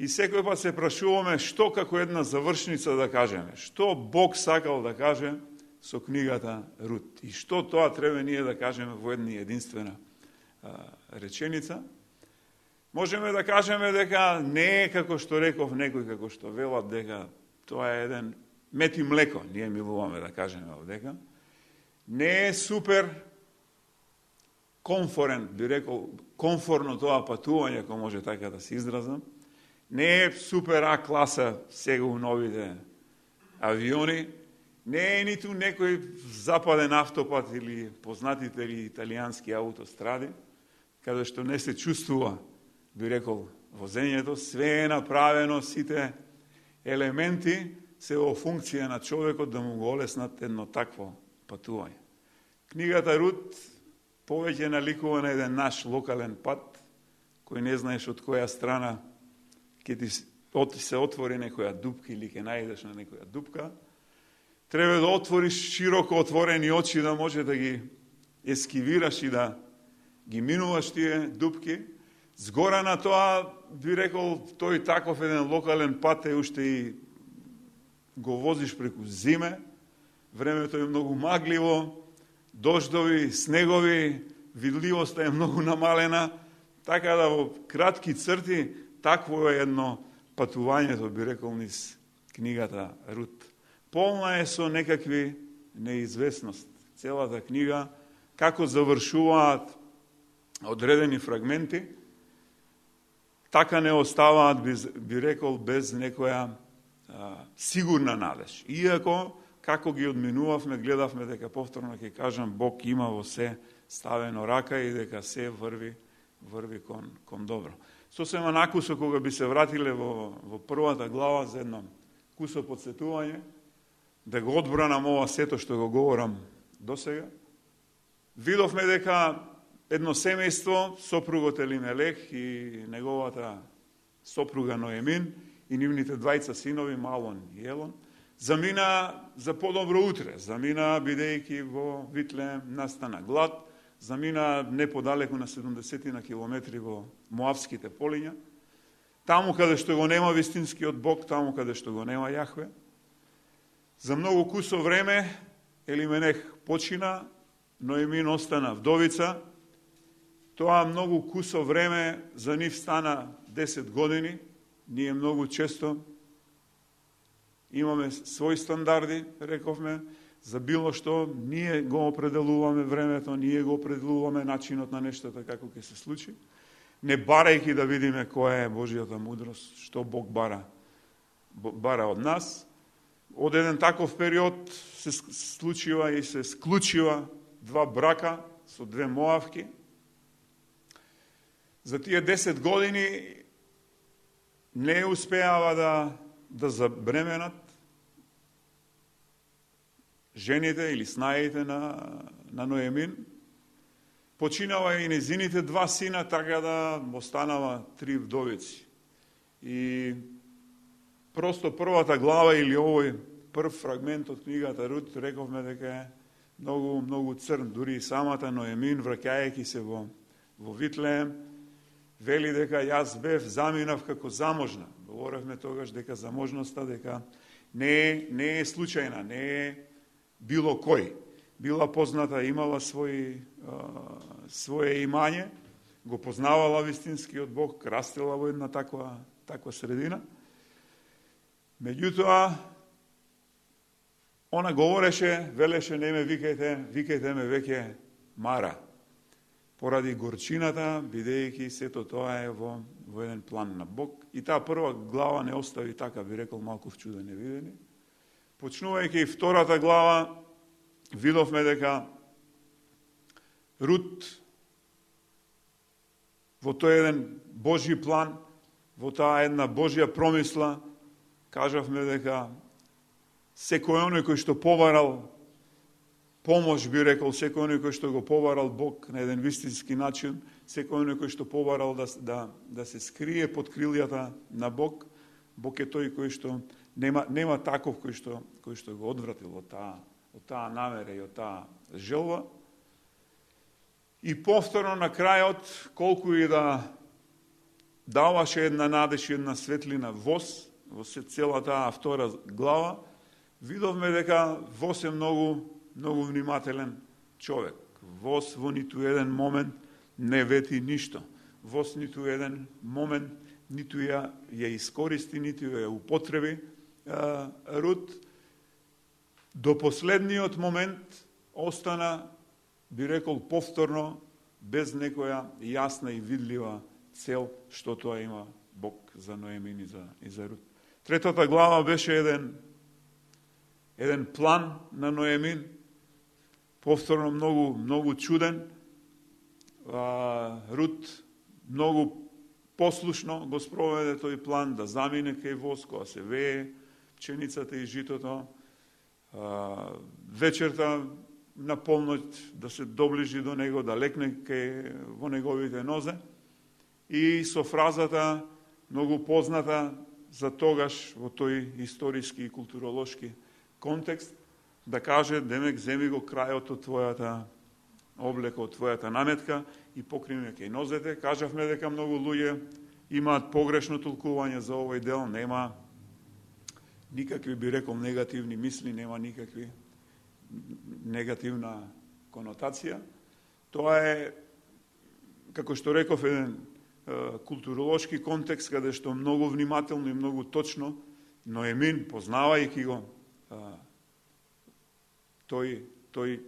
И секој пат се прашуваме што како една завршница да кажеме, што Бог сакал да каже со книгата Рут и што тоа треба ние да кажеме во една единствена реченица. Можеме да кажеме дека не е како што реков некој, како што велат дека тоа е еден мед и млеко, ние милуваме да кажеме овдека. Не е супер комфорен, би рекол, комфорно тоа патување, ако може така да се изразам. Не е супер А класа сега у новите авиони, не е ниту некој западен автопат или познатите или италијански аутостради, каде што не се чувствува, би рекол, возењето, све е направено, сите елементи се во функција на човекот да му го олеснат едно такво патување. Книгата Рут повеќе наликува на еден наш локален пат, кој не знаеш од која страна ќе ти се отвори некоја дупка или ќе најдеш на некоја дупка. Треба да отвориш широко отворени очи да може да ги ескивираш и да ги минуваш тие дупки. Згора на тоа, би рекол, тој таков еден локален пат е уште и го возиш преку зиме, времето е многу магливо, дождови, снегови, видливоста е многу намалена, така да во кратки црти такво е едно патувањето, би рекол, низ книгата Рут. Полна е со некакви неизвестност. Целата книга, како завршуваат одредени фрагменти, така не оставаат, би рекол, без некоја сигурна надеж. Иако, како ги одминувавме, гледавме дека повторно ќе кажам, Бог има во се ставено рака и дека се врви кон добро. Сосема накусо, кога би се вратиле во првата глава за едно кусо подсетување, да го одбранам ова сето што го говорам досега, видовме дека едно семејство, сопругот Елимелех и неговата сопруга Ноемин и нивните двајца синови, Малон и Елон, замина за подобро утре, замина бидејќи во Витлеем настана глад, замина неподалеку на 70 на километри во Моавските полиња, таму каде што го нема вистинскиот Бог, таму каде што го нема Јахве. За многу кусо време Елимелех почина, Ноемин остана вдовица. Тоа многу кусо време за нив стана 10 години. Ние многу често имаме своји стандарди, рековме, за било што ние го определуваме времето, ние го определуваме начинот на нештата како ќе се случи, не барајќи да видиме која е Божјата мудрост, што Бог бара од нас. Од еден таков период се случива и се склучива два брака со две Моавки. За тие 10 години не успеава да забременат жените или снаите на Ноемин. Починава и незините два сина, така да останава 3 вдовици. И просто првата глава или овој прв фрагмент од книгата Рут, рековме дека е многу црн. Дури и самата Ноемин, враќајќи се во Витлеем, вели дека јас бев, заминав како заможна. Говоревме тогаш дека заможноста дека не е случајна, не е било кој. Била позната, имала своje имање, го познавала вистинскиот Бог, растела во една таква средина. Меѓутоа, она говореше, велеше, не ме викајте ме веќе Мара. Поради горчината, бидејќи сето тоа е во еден план на Бог. И таа прва глава не остави така, би рекол, малку вчудени невидени. Почнувајќи втората глава, видовме дека Рут во тој еден Божји план, во таа една Божја промисла, кажавме дека секој оној кој што побарал помош, би рекол, секој оној кој што го побарал Бог на еден вистински начин, секој оној кој што побарал да се скрие под крилјата на Бог, Бог е тој кој што нема таков кој што го одвратил од таа намера и од таа желба. И повторно на крајот, колку и да даваше една надеж и една светлина Воз, во целата таа втора глава, видовме дека Воз е многу внимателен човек. Воз во ниту еден момент не вети ништо. Воз ниту еден момент ниту ја искористи, ниту ја употреби Рут. До последниот момент остана, би рекол, повторно, без некоја јасна и видлива цел, што тоа има Бог за Ноемин и за Рут. Третата глава беше еден план на Ноемин, повторно многу чуден. Рут многу послушно го спроведе тој план да замине кај Воз, кога се вее пченицата и житото. Вечерта на полноќ да се доближи до него, да лекне во неговите нозе. И со фразата многу позната за тогаш во тој историски и културолошки контекст, да каже, демек, земи го крајот од твојата облека, од твојата наметка и покри ме кај нозете. Кажавме дека многу луѓе имаат погрешно толкување за овој дел, нема никакви, би рекол, негативни мисли, нема никакви негативна конотација. Тоа е, како што реков, еден културолошки контекст, каде што многу внимателно и многу точно Ноемин, познавајќи го тој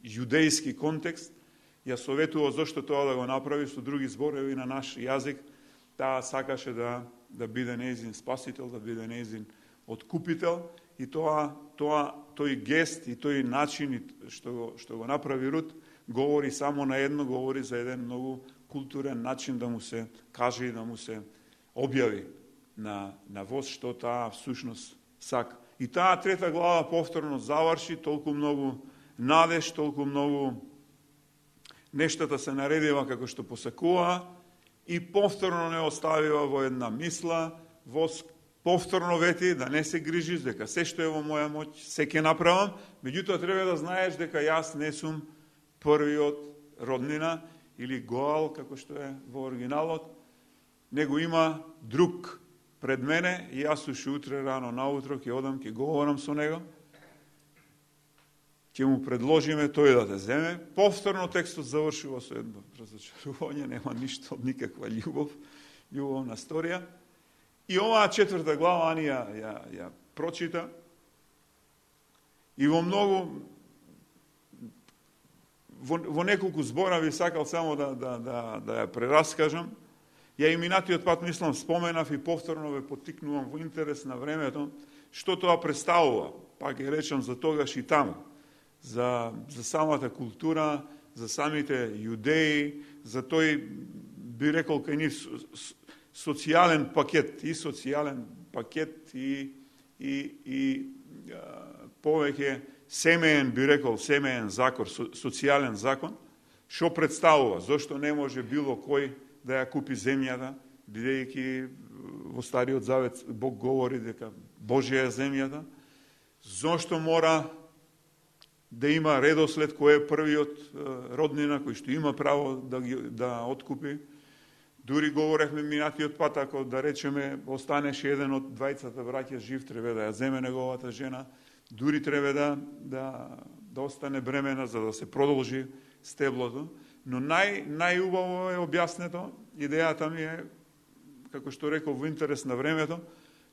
јудејски контекст, ја советува зошто тоа да го направи со други зборови на наш јазик. Таа сакаше да биде нејзин спасител, да биде нејзин откупител, и тој гест и тој начин што го направи Рут говори само на едно, говори за еден многу културен начин да му се каже и да му се објави на Воз што таа всушност сака. И таа трета глава повторно заврши, толку многу надеж, толку многу нештата се наредива како што посакува, и повторно не оставива во една мисла. Воз повторно вети да не се грижиш, дека се што е во моја моќ, се ќе направам, меѓутоа треба да знаеш дека јас не сум првиот роднина или Гоал, како што е во оригиналот, него има друг пред мене и јас уште утре рано наутро ќе одам, ќе говорам со него, ќе му предложиме тој да те земе. Повторно текстот завршува со едно разочарување, нема ништо од никаква љубовна сторија. И оваа четврта глава Ани ја прочита и во неколку збора би сакал само да ја прераскажам. Ја и минатиот пат, мислам, споменав и повторно ве поттикнувам во интерес на времето, што тоа представува, па ќе речам за тогаш и таму, за самата култура, за самите јудеи, за тој, би рекол, кај нив социјален пакет и повеќе семеен, би рекол, семеен закон, социјален закон, што представува, зошто не може било кој да ја купи земјата, бидејќи во Стариот Завет Бог говори дека Божја е земјата, зошто мора да има редослед кој е првиот роднина кој што има право да откупи. Дури говоревме минатиот пат, ако да речеме останеше еден од двајцата браќа жив, треба да ја земе неговата жена, дури треба да остане бремена за да се продолжи стеблото. Но најубаво е објаснето, идејата ми е, како што реков, во интерес на времето,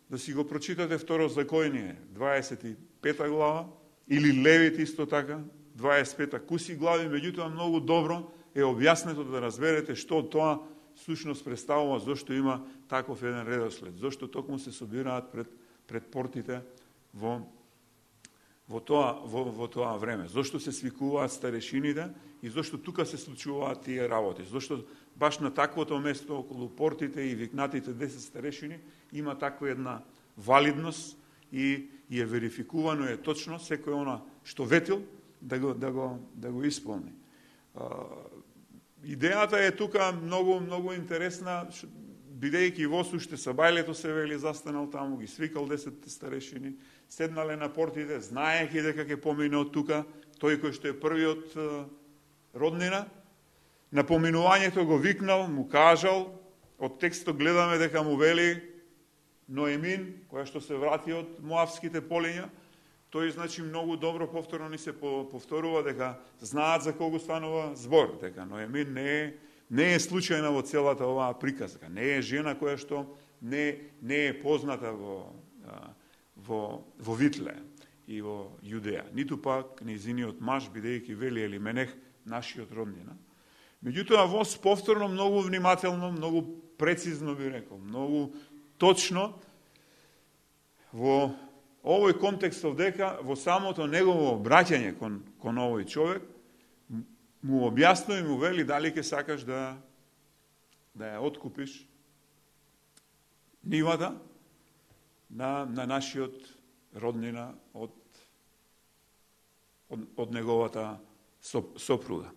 да си го прочитате Второзакојние, 25 глава, или Левит исто така, 25 куси глави, меѓутоа многу добро е објаснето да разберете што тоа сушност представува, зошто има таков еден редослед, зошто токму се собираат пред портите во тоа време, зошто се свикуваат старешините и зошто тука се случуваат тие работи, зошто баш на таквото место околу портите и викнатите 10 старешини има таква една валидност и е верификувано, е точно секој она што ветил да го исполни. Идејата е тука многу интересна, бидејќи Воз уште са бајлето се вели застанал таму, ги свикал 10 старешини, седнале на портите, знаејќи дека ќе помине од тука, тој кој што е првиот роднина, На поминувањето го викнал, му кажал, од текстот гледаме дека му вели Ноемин, која што се врати од Моавските полиња, тој значи многу добро повторно ни се повторува дека знаат за кого станува збор, дека Ноемин не е случајна во целата оваа приказка, не е жена која што не е позната во Витле и во Јудеја, ниту пак нејзиниот маж, бидејќи вели Елименех, нашиот роднина. Меѓутоа, Вос повторно, многу внимателно, многу прецизно би рекол, многу точно, во овој контекст дека во самото негово обраќање кон овој човек, му објаснува и му вели дали ќе сакаш да ја откупиш нивата на нашиот роднина од неговата сопруга.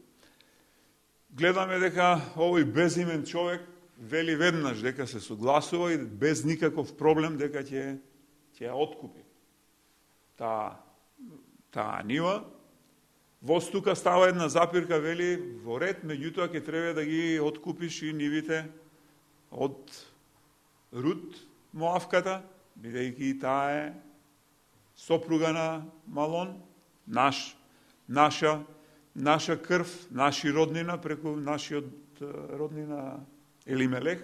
Гледаме дека овој безимен човек вели веднаш дека се согласува и без никаков проблем дека ќе ја откупи таа нива. Вос тука става една запирка, вели во ред, меѓутоа ќе треба да ги откупиш и нивите од Рут Моавката, бидејќи таа е сопруга на Малон, наша крв, наши роднина, преку нашиот роднина Елимелех.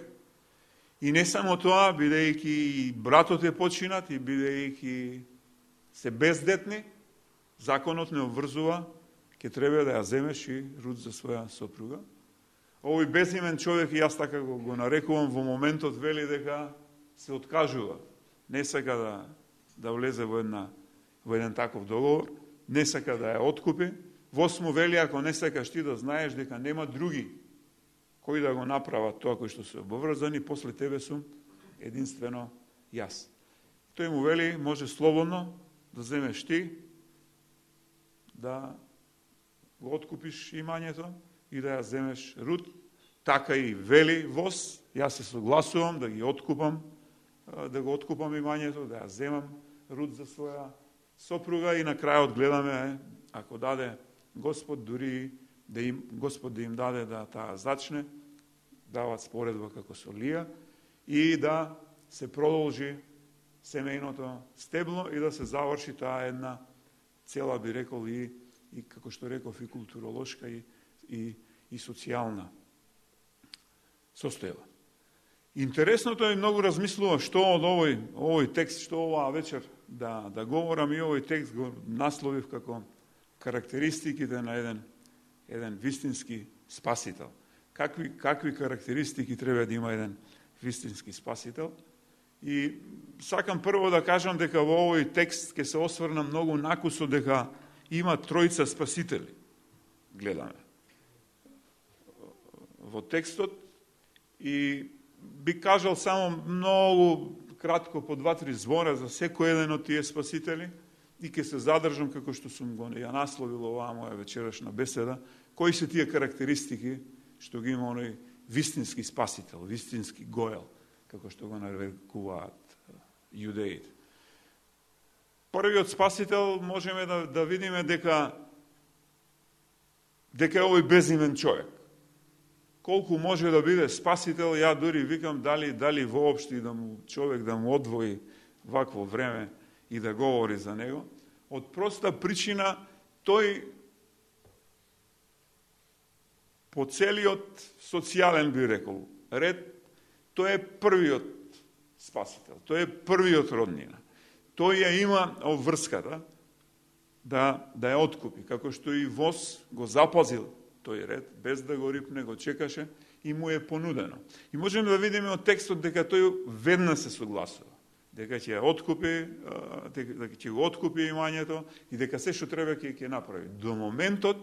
И не само тоа, бидејќи и братот е починат и бидејќи се бездетни, законот не обврзува, ќе треба да ја земеш и Рут за своја сопруга. Овој безимен човек, и јас така го нарекувам, во моментот вели дека се откажува. Не сака да влезе во еден таков договор, не сака да ја откупи. Вос му вели, ако не сакаш ти да знаеш дека нема други кои да го направат тоа кои што се обврзани, после тебе сум единствено јас. Тој му вели, може слободно да земеш ти, да го откупиш имањето и да ја земеш Рут. Така и вели Вос, јас се согласувам да ги откупам, да го откупам имањето, да ја земам Рут за своја сопруга и на крајот гледаме, ако даде Господ, дури Господ да им даде да таа зачне, дават споредба како со Лија, и да се продолжи семејното стебло и да се заврши таа една цела, би рекол, и како што реков, и културолошка и социјална состојба. Интересното е, многу размислува што од овој текст, што оваа вечер да говорам, и овој текст го насловив како карактеристиките на еден вистински спасител. Какви карактеристики треба да има еден вистински спасител? И сакам прво да кажам дека во овој текст ќе се осврнам многу накусо дека има тројца спасители. Гледаме во текстот и би кажал само многу кратко по 2-3 збора за секој еден од тие спасители и ќе се задржам како што сум го ја насловил оваа моја вечерашна беседа, кои се тие карактеристики што ги има оној вистински спасител, вистински гоел, како што го нарекуваат јудеите. Првиот спасител можеме да видиме дека е овој безимен човек. Колку може да биде спасител, ја дури викам дали воопшто човек да му одвои вакво време и да говори за него, од проста причина тој по целиот социјален, би рекол, ред, тој е првиот спасител, тој е првиот роднина. Тој ја има обврската да ја откупи, како што и Вос го запазил тој ред, без да го рипне, го чекаше и му е понудено. И можеме да видиме од текстот дека тој веднаш се согласува, дека ќе ја откупи, дека ќе го откупи имањето и дека се што треба ќе направи. До моментот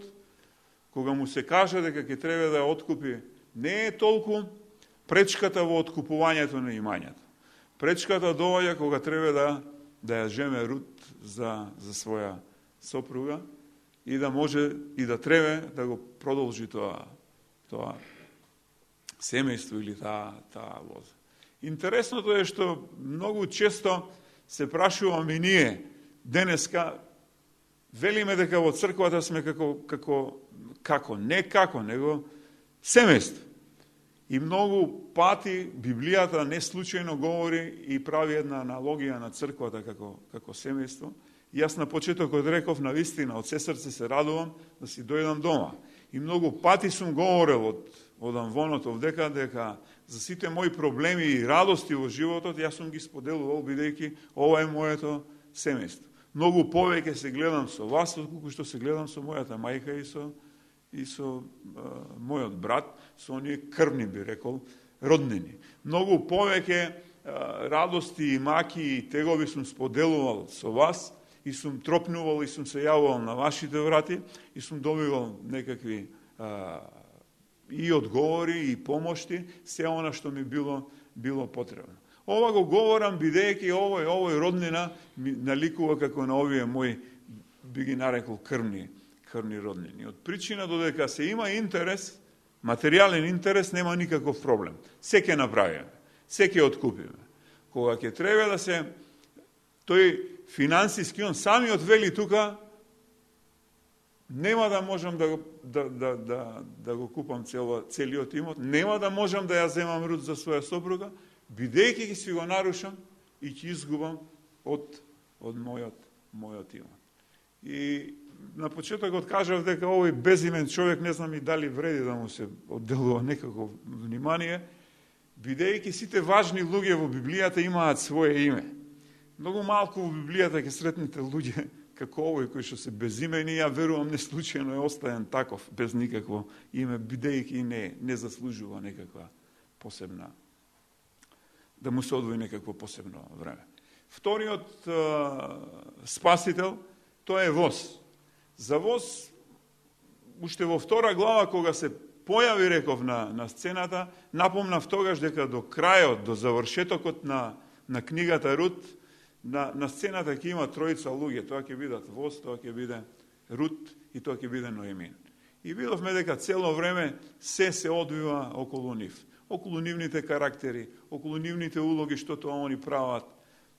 кога му се каже дека ќе треба да ја откупи, не е толку пречката во откупувањето на имањето. Пречката доаѓа кога треба да ја земе Рут за своја сопруга и да може и да треба да го продолжи тоа семејство или таа лоза. Интересното е што многу често се прашуваме и ние денеска, велиме дека во црквата сме како, него семејство. И многу пати Библијата не случајно говори и прави една аналогија на црквата како семејство. И јас на почетокот реков, на вистина, од се срце се радувам да си дојдам дома. И многу пати сум говорел од амвоното овдека дека за сите мои проблеми и радости во животот, јас сум ги споделувал, бидејќи ова е моето семејство. Многу повеќе се гледам со вас, отколку што се гледам со мојата мајка и со мојот брат, со оние крвни, би рекол, роднини. Многу повеќе радости и маки и тегови сум споделувал со вас, и сум тропнувал и сум се јавувал на вашите врати, и сум добивал некакви и одговори, и помошти, се она што ми било потребно. Ова го говорам, бидејќи овој роднина ми наликува како на овие мои, би ги нарекол, крвни роднини. Од причина додека се има интерес, материјален интерес, нема никаков проблем. Се ќе направиме, се ќе откупиме. Кога ќе треба да се тој финансиски, он самиот вели тука, нема да можам да го купам целиот имот, нема да можам да ја земам Рут за своја сопруга, бидејќи си го нарушам и ќе изгубам од мојот имот. И на почетокот кажав дека овој безимен човек, не знам и дали вреди да му се одделува некако внимание, бидејќи сите важни луѓе во Библијата имаат свое име. Многу малку во Библијата ќе сретнете луѓе како овој кои што се безимени, ја верувам не случајно е остаен таков, без никакво име, бидејќи не заслужува некаква посебна, да му се одвои некакво посебно време. Вториот спасител, тој е воз. За воз, уште во втора глава, кога се појави, реков, на сцената, напомнав тогаш дека до крајот, до завршетокот на книгата Рут, на сцената ќе има тројца луѓе. Тоа ќе бидат Воз, тоа ќе биде Рут и тоа ќе биде Ноемин. И видовме дека цело време се одвива околу нив. Околу нивните карактери, околу нивните улоги што тоа они прават,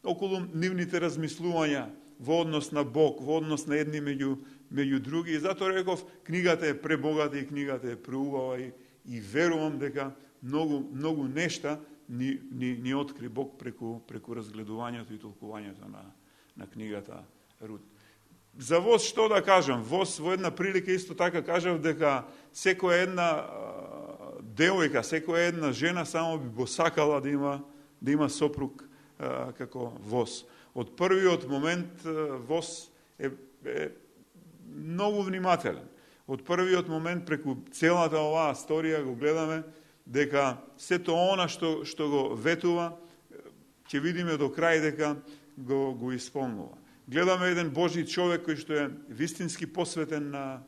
околу нивните размислувања во однос на Бог, во однос на едни меѓу други. И затоа реков, книгата е пребогата и книгата е преубава и верувам дека многу нешта ни откри Бог преку разгледувањето и толкувањето на книгата Рут. За Воз што да кажам? Воз во една прилика исто така кажав дека секоја една девојка, секоја една жена само би го сакала да има сопруг како Воз. Од првиот момент Воз е многу внимателен. Од првиот момент преку целата оваа сторија го гледаме дека сето она што го ветува, ќе видиме до крај дека го исполнува. Гледаме еден Божи човек кој што е вистински посветен на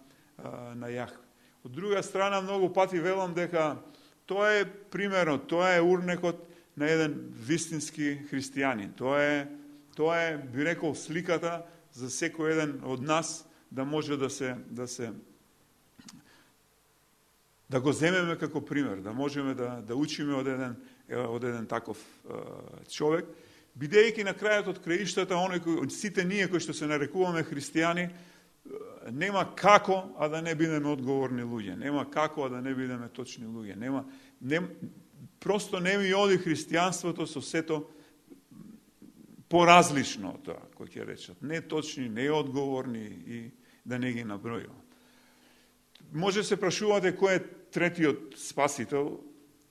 Јахве. Од друга страна, многу пати велам дека тоа е примерот, тоа е урнекот на еден вистински христијанин. Тоа е, би рекол, сликата за секој еден од нас да може да го земеме како пример, да можеме да учиме од еден таков човек, бидејќи на крајот од краиштата, сите ние кои што се нарекуваме христијани, нема како а да не бидеме одговорни луѓе, нема како а да не бидеме точни луѓе, просто не ми оди христијанството со сето поразлично од тоа, кој ќе речат, не точни, не одговорни и да не ги набројувам. Може се прашувате кој е третиот спасител,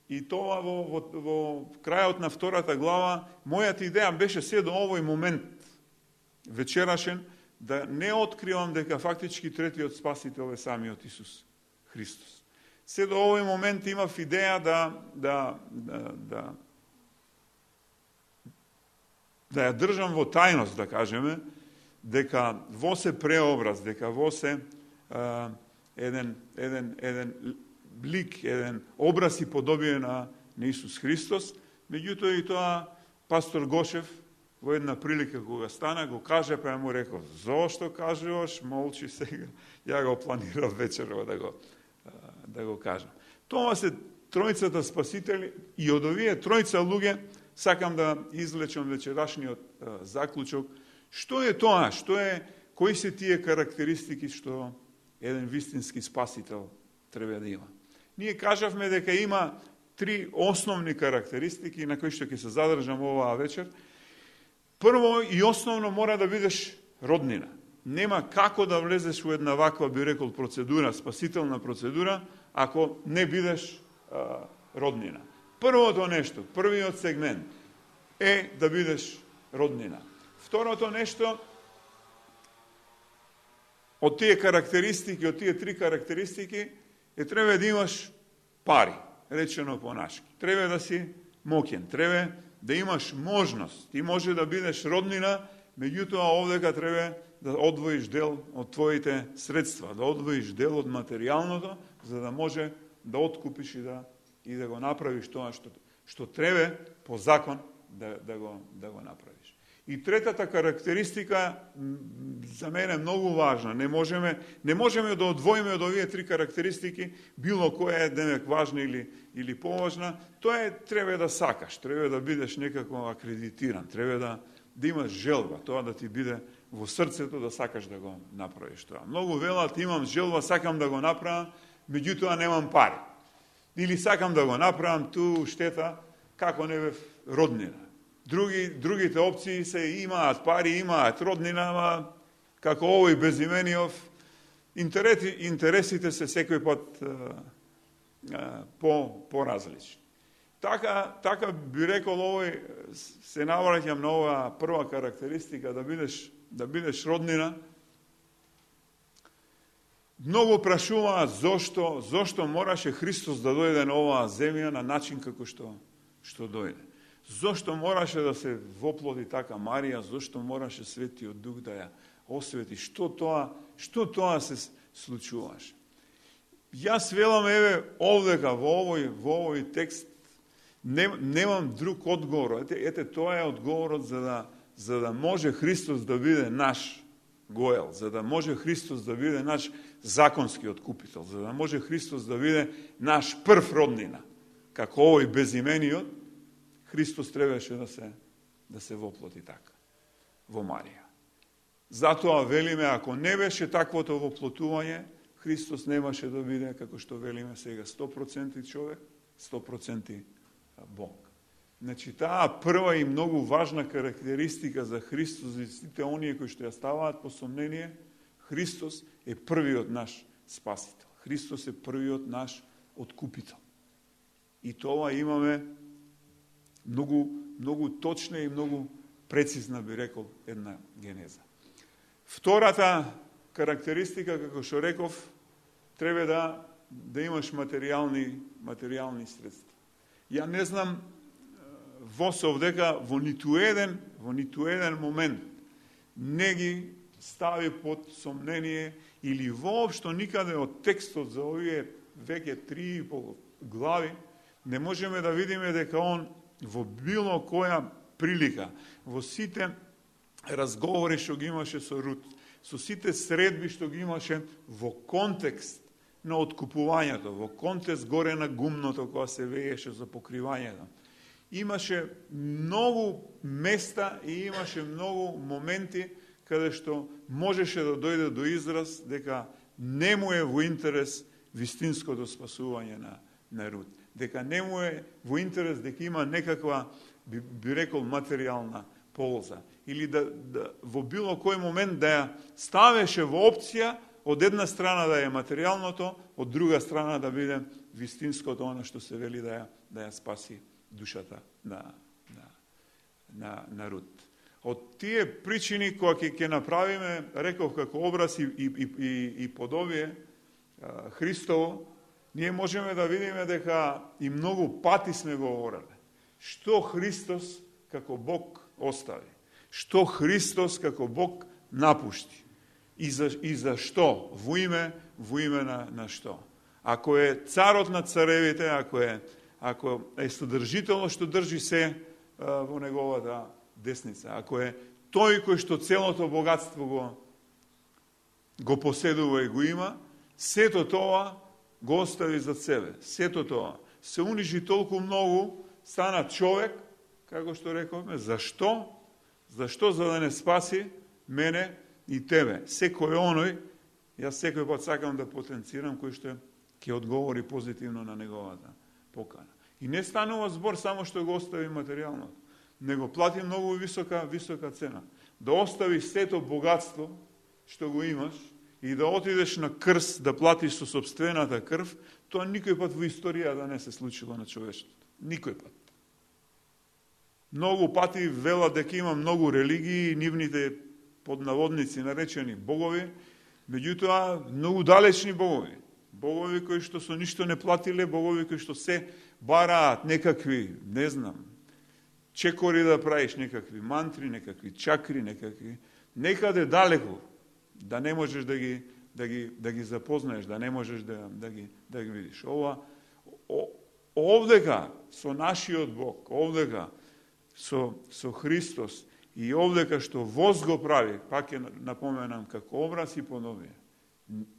и тоа во крајот на втората глава, мојата идеја беше се до овој момент, вечерашен, да не откривам дека фактички третиот спасител е самиот Исус Христос. Се до овој момент имав идеја да ја држам во тајност, да кажеме, дека Воз е преобраз, дека Воз е еден лик, еден образ и подобие на Исус Христос. Меѓутоа и тоа пастор Гошев во една прилика кога стана го каже, па ја му рекол: "Зошто кажуваш, молчи сега." Ја го планирав вечерва да го кажам. Тоа се тројцата спасители и од овие тројца луѓе сакам да извлечам вечерашниот заклучок. Што е тоа? Кои се тие карактеристики што еден вистински спасител треба да има? Ние кажавме дека има 3 основни карактеристики на кои што ќе се задржам оваа вечер. Прво и основно мора да бидеш роднина. Нема како да влезеш во една ваква, би рекол, процедура, спасителна процедура, ако не бидеш роднина. Првото нешто, првиот сегмент е да бидеш роднина. Второто нешто, од тие карактеристики, од тие 3 карактеристики, треба да имаш пари, речено по-нашки. Треба да си моќен, треба да имаш можност. Ти може да бидеш роднина, меѓутоа овдека треба да одвоиш дел од твоите средства, да одвоиш дел од материјалното, за да може да откупиш и да го направиш тоа што треба по закон да го направиш. И третата карактеристика за мене е многу важна. Не можеме да одвоиме од овие 3 карактеристики било која е демек важна или поважна. Тоа е треба да сакаш, треба да бидеш некако акредитиран, треба да имаш желба, тоа да ти биде во срцето да сакаш да го направиш тоа. Многу велат имам желба, сакам да го направам, меѓутоа немам пари. Или сакам да го направам, ту штета, како не бев роднина. Другите опции се имаат пари, имаат роднина, ама како овој безимениот, интересите се секој пат по-различни. Така би рекол овој, се навраќам на оваа прва карактеристика, да бидеш роднина. Многу прашуваат зошто мораше Христос да дојде на оваа земја на начин како што дојде. Зошто мораше да се воплоди така Марија, зошто мораше Светиот Дух да ја освети, што тоа се случуваше. Јас велам, еве, овдека, во овој текст, немам друг одговор. Ете, тоа е одговорот за да може Христос да биде наш гоел, за да може Христос да биде наш законски откупител, за да може Христос да биде наш прв роднина, како овој безимениот, Христос требаше да се воплоти така, во Марија. Затоа велиме, ако не беше таквото воплотување, Христос немаше да биде, како што велиме сега, 100% човек, 100% Бог. Значи, таа прва и многу важна карактеристика за Христос и сите оние кои што ја ставаат по сомнение, Христос е првиот наш спасител. Христос е првиот наш откупител. И тоа имаме многу точна и многу прецизна, би рекол, една генеза. Втората карактеристика, како што реков, треба да имаш материјални средства. Ја не знам Восов дека во ниту еден момент не ги стави под сомнение или воопшто никаде од текстот за овие веќе 3,5 глави не можеме да видиме дека он во било која прилика, во сите разговори што ги имаше со Рут, со сите средби што ги имаше во контекст на откупувањето, во контекст горе на гумното кога се вееше за покривањето. Имаше многу места и имаше многу моменти каде што можеше да дојде до израз дека не му е во интерес вистинското спасување на Рут. Дека не му е во интерес дека има некаква, би рекол, материјална полза. Или во било кој момент да ја ставеше во опција, од една страна да е материјалното, од друга страна да биде вистинското, оно што се вели да ја спаси душата на Рут. Од тие причини кои ќе направиме, реков како образ и подобие Христово, ние можеме да видиме дека и многу пати сме говореле. Што Христос како Бог остави? Што Христос како Бог напушти? И за што? Во име на што? Ако е царот на царевите, ако е содржително што држи се во неговата десница, ако е тој кој што целото богатство го поседува и го има, сето тоа го остави за себе. Сето тоа се унижи толку многу, стана човек, како што рековме, зашто? Зашто? За да не спаси мене и тебе. Секој оној, јас секој пат сакам да потенцирам, кој што ќе одговори позитивно на неговата покана. И не станува збор само што го остави материјалното, него плати многу висока цена. Да оставиш сето богатство што го имаш и да отидеш на крст да платиш со собствената крв, тоа никој пат во историјата не се случило на човештвото. Никој пат. Многу пати велат дека има многу религии, нивните под наводници наречени богови, меѓутоа многу далечни богови. Богови кои што со ништо не платиле, богови кои што се бараат некакви, не знам, чекори да правиш, некакви мантри, некакви чакри, некаде далеко, да не можеш да ги запознаеш, да не можеш да ги видиш. Овдека со нашиот Бог, овдека со Христос и овдека што воз го прави, пак ќе напоменам, како образ и подобие,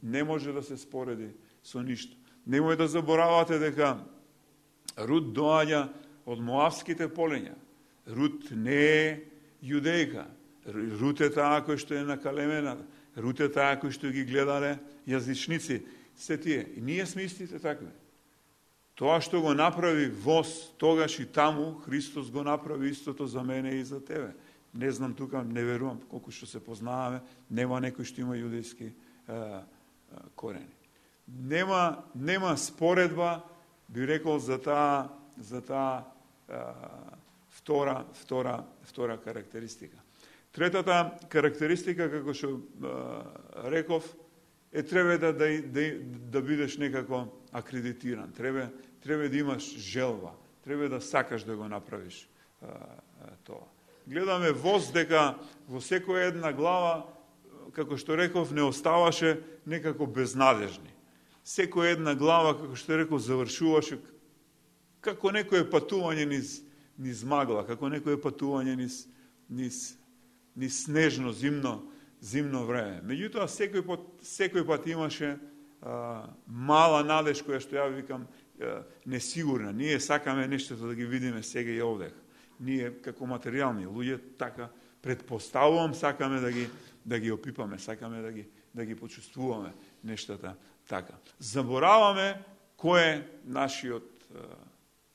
не може да се спореди со ништо. Немој да заборавате дека Рут доаѓа од Моавските полиња. Рут не е јудејка. Рут е таа кој што е накалемената. Рут е таа кој што ги гледале јазичници. Се тие. И ние сме истите такви. Тоа што го направи воз, тогаш и таму, Христос го направи истото за мене и за тебе. Не знам тука, не верувам, колку што се познаваме, нема некој што има јудејски корени. Нема споредба, би рекол, за таа втора карактеристика. Третата карактеристика, како што реков, е треба да бидеш некако акредитиран, треба да имаш желба, треба да сакаш да го направиш тоа. Гледаме воз дека во секоја една глава, како што реков, не оставаше некако безнадежни. Секоја една глава, како што реков, завршуваше како некое патување низ магла, како некое патување низ снежно, зимно време. Меѓутоа, секој пат имаше мала надеж која што ја викам несигурна. Ние сакаме нештото да ги видиме сега и овдека. Ние, како материјални луѓе, така предпоставувам, сакаме да ги опипаме, сакаме да ги почувствуваме нештата така. Забораваме кој е нашиот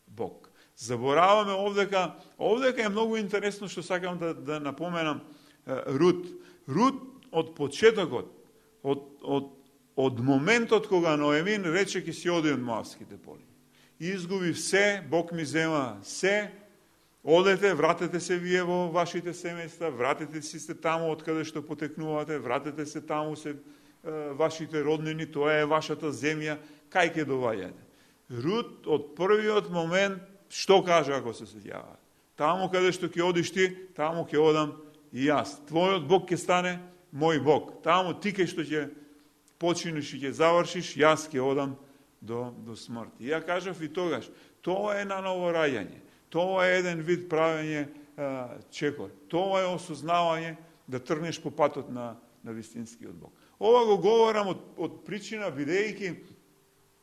Бог. Забораваме овдека е многу интересно што сакам да напоменам Рут. Рут од почетокот, од моментот кога Ноемин рече ке си оди од Моавските полиња. Изгуби се, Бог ми зема се, одете, вратете се вие во вашите семејства, вратете си се таму од каде што потекнувате, вратете се таму се вашите роднини, тоа е вашата земја, кај ќе доваѓате. Рут од првиот момент што кажа ако се сеќавате? Таму каде што ќе одиш ти, таму ќе одам и јас. Твојот Бог ќе стане мој Бог. Таму ти кај што ќе починиш и ќе завршиш, јас ќе одам до смрт. И ја кажав и тогаш, тоа е на ново раѓање. Тоа е еден вид правење чекор. Тоа е осознавање да тргнеш по патот на вистинскиот Бог. Ова го говорам од причина, бидејќи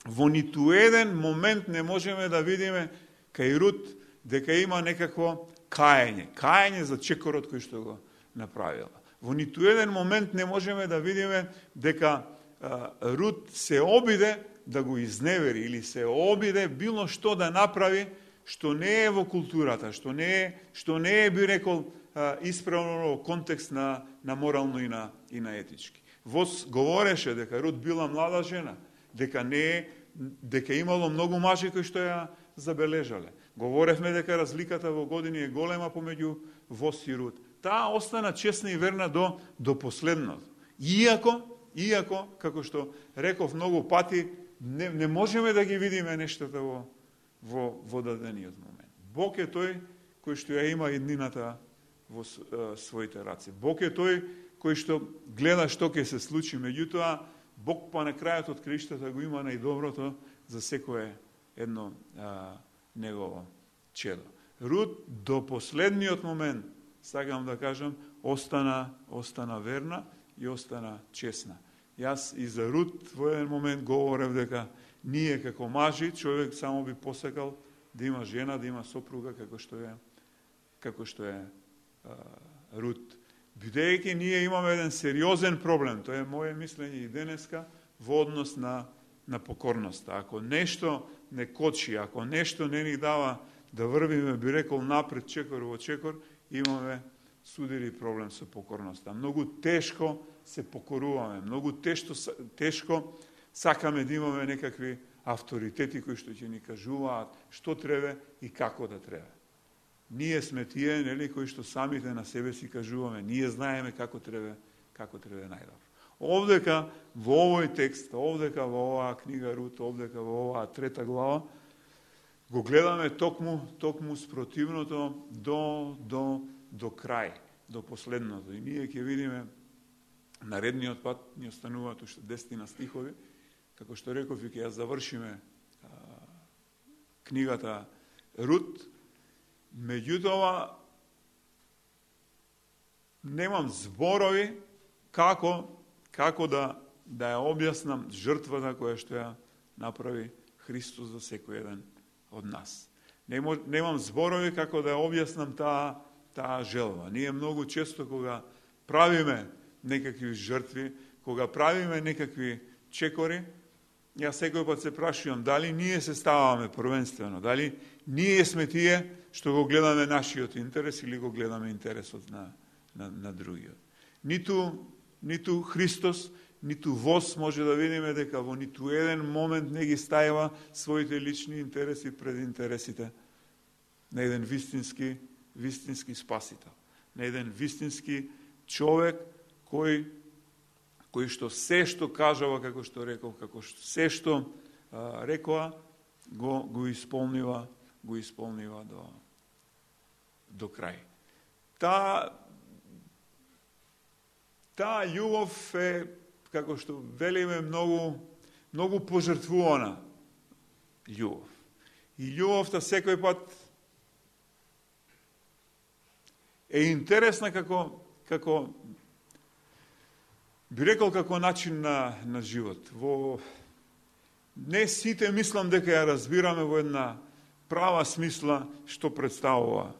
во ниту еден момент не можеме да видиме кај Рут дека има некакво каење за чекорот кој што го направила. Во ниту еден момент не можеме да видиме дека Рут се обиде да го изневери или се обиде било што да направи што не е во културата, што не е би рекол исправно во контекст на морално и на етички. Воз говореше дека Рут била млада жена, дека имало многу мажи кои што ја забележале. Говоревме дека разликата во години е голема помеѓу Воз и Рут. Таа остана честна и верна до последното. Иако, како што реков многу пати, не можеме да ги видиме нештата во дадениот момент. Бог е тој кој што ја има еднината во своите раце. Бог е тој кој што гледа што ќе се случи, меѓутоа Бог па на крајот од краиштата го има најдоброто за секое едно негово чедо. Рут до последниот момент, сакам да кажам, остана верна и остана честна. Јас и за Рут во еден момент говорев дека ние како мажи, човек само би посекал да има жена, да има сопруга како што е Рут. Бидејќи ние имаме еден сериозен проблем, тоа е моје мислење и денеска, во однос на на покорноста. Ако нешто не кочи, ако нешто не ни дава да врвиме, би рекол, напред, чекор во чекор, имаме судир и проблем со покорноста. Многу тешко се покоруваме, многу тешко сакаме да имаме некакви авторитети кои што ќе ни кажуваат што треба и како да треба. Ние сме тие, нели, кои што самите на себе си кажуваме, ние знаеме како треба најдобро. Овдека во овој текст, овдека во оваа книга Рут, овдека во оваа 3 глава, го гледаме токму спротивното до крај, до последното. И ние ќе видиме наредниот пат, ни остануваат уште 10 стихови, како што реков и ќе ја завршиме книгата Рут. Меѓутоа, немам зборови како да ја објаснам жртвата која што ја направи Христос за секој еден од нас. Немам зборови како да ја објаснам таа желба. Ние многу често кога правиме некакви жртви, кога правиме некакви чекори, јас секој пат се прашувам дали ние се ставаме првенствено, дали ние сме тие што го гледаме нашиот интерес или го гледаме интересот на другиот. Ниту Христос, ниту воз може да видиме дека во ниту еден момент не ги ставува своите лични интереси пред интересите на еден вистински спасител, на еден вистински човек кој што се што кажува, како што рекол, како се што рекоа, го исполнива до крај. Таа љубов е, како што велиме, многу пожртвувана љубов. И љубовта секој пат е интересна како би рекол како начин на живот. Не сите мислам дека ја разбираме во една права смисла што представува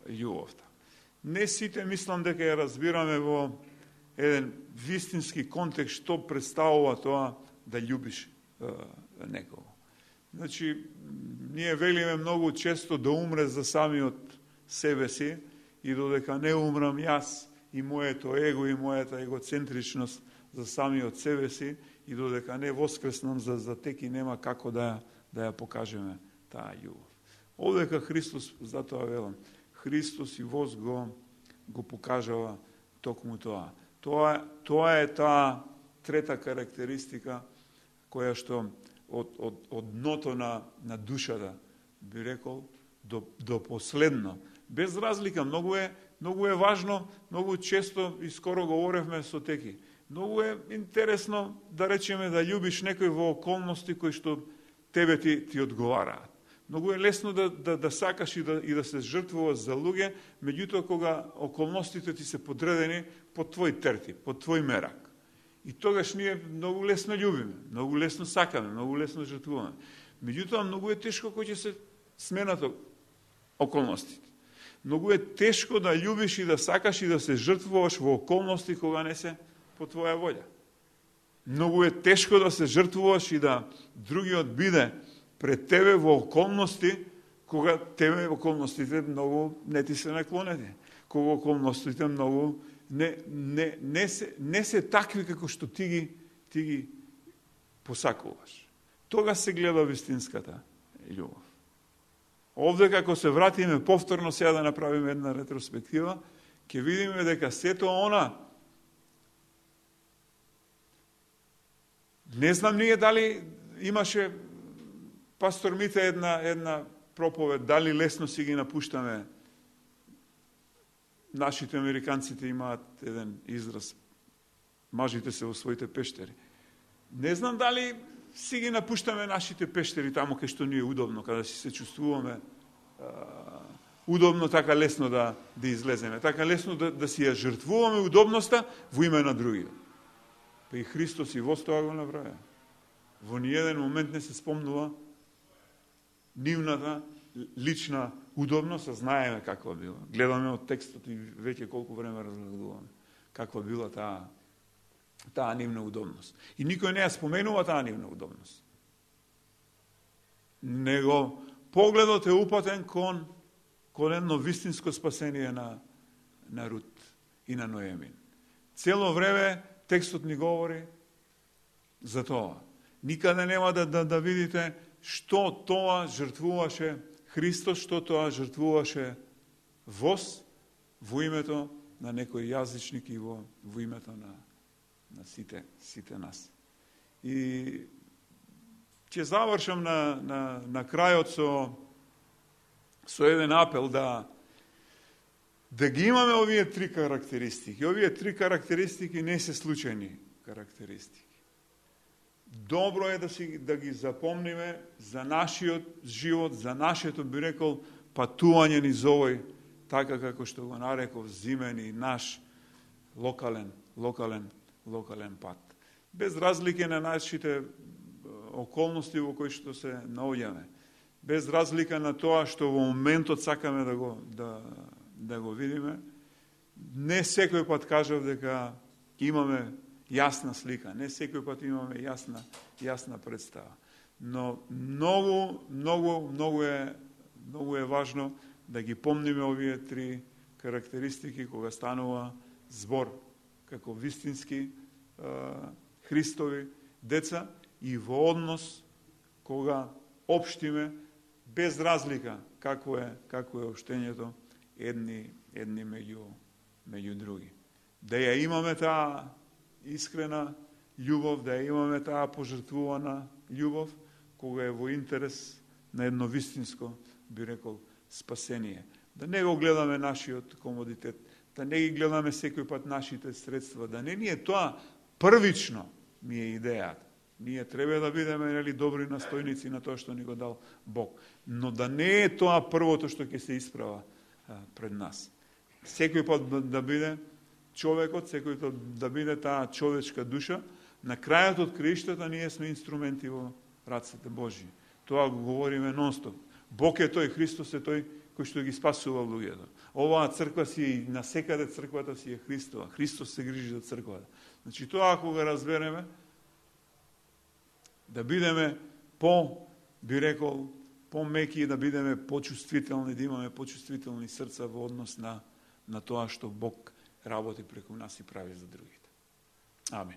љубовта. Не сите мислам дека ја разбираме во еден вистински контекст што представува тоа да љубиш некого. Значи, ние велиме многу често да умре за самиот себе си и додека не умрам јас и моето его и мојата егоцентричност за самиот себе си и додека не воскреснам за теки нема како да ја покажеме таа љубов. Овдека Христос, затоа велам, Христос и воз го покажава токму тоа. Тоа е таа трета карактеристика која што од дното на душата, би рекол, до последно. Без разлика, многу е важно, многу често и скоро говоревме со теки. Многу е интересно да речеме да љубиш некој во околности кои што тебе ти одговараат. Многу е лесно да сакаш и да се жртвуваш за луѓе, меѓутоа кога околностите ти се подредени по твој тертип, по твој мерак. И тогаш ние многу лесно љубиме, многу лесно сакаме, многу лесно жртвуваме. Меѓутоа многу е тешко кога ќе се сменат околностите. Многу е тешко да љубиш и да сакаш и да се жртвуваш во околности кога не се по твоја волја. Многу е тешко да се жртвуваш и да другиот биде пред тебе во околности кога тебе околностите многу не ти се наклонети. Кога околностите многу не се такви како што ти ги посакуваш. Тога се гледа вистинската љубов. Овде, како се вратиме повторно сега да направиме една ретроспектива, ќе видиме дека сето она, не знам ние дали имаше пастор Мите една проповед, дали лесно си ги напуштаме. Нашите американците имаат еден израз, мажите се во своите пештери. Не знам дали си ги напуштаме нашите пештери тамо кај што ни е удобно, каде си се чувствуваме удобно, така лесно да излеземе, така лесно да си ја жртвуваме удобноста во име на другиот. Па и Христос и воз тоа го направи. Во ниеден момент не се спомнува нивната лична удобност, а знаеме каква била. Гледаме од текстот и веќе колку време разгледуваме каква била таа нивна удобност. И никој не ја споменува таа нивна удобност. Него погледот е упатен кон едно вистинско спасение на Рут и на Ноемин. Цело време текстот ни говори за тоа. Никаде нема да видите што тоа жртвуваше Христос, што тоа жртвуваше воз во името на некој јазичник и во името на сите нас. И ќе завршам на крајот со еден апел да ги имаме овие три карактеристики. Овие три карактеристики не се случајни карактеристики. Добро е да ги запомниме за нашиот живот, за нашето, би рекол, патување низ овој, така како што го нареков, зимен и наш локален пат. Без разлика на нашите околности во кои што се наоѓаме. Без разлика на тоа што во моментот сакаме да го видиме. Не секој пат кажав дека имаме јасна слика, не секој пат имаме јасна представа. Но многу е важно да ги помниме овие три карактеристики кога станува збор како вистински Христови деца и во однос кога општиме без разлика како е општењето едни меѓу други. Да ја имаме таа искрена љубов, да ја имаме таа пожртвувана љубов, кога е во интерес на едно вистинско, би рекол, спасение. Да не го гледаме нашиот комодитет, да не ги гледаме секој пат нашите средства, да не ни е тоа првично ми е идејата. Ние треба да бидеме добри настојници на тоа што ни го дал Бог. Но да не е тоа првото што ќе се исправа пред нас. Секој пат да биде човекот, секој пат да биде таа човечка душа. На крајот од краиштата ние сме инструменти во рацете Божји. Тоа го говориме нонстоп. Бог е тој, Христос е тој кој што ги спасува луѓето. Оваа црква си и насекаде црквата си е Христова. Христос се грижи за црквата. Значи тоа ако го разбереме, да бидеме би рекол, по-меки, да бидеме почувствителни, да имаме почувствителни срца во однос на тоа што Бог работи преку нас и прави за другите. Амин.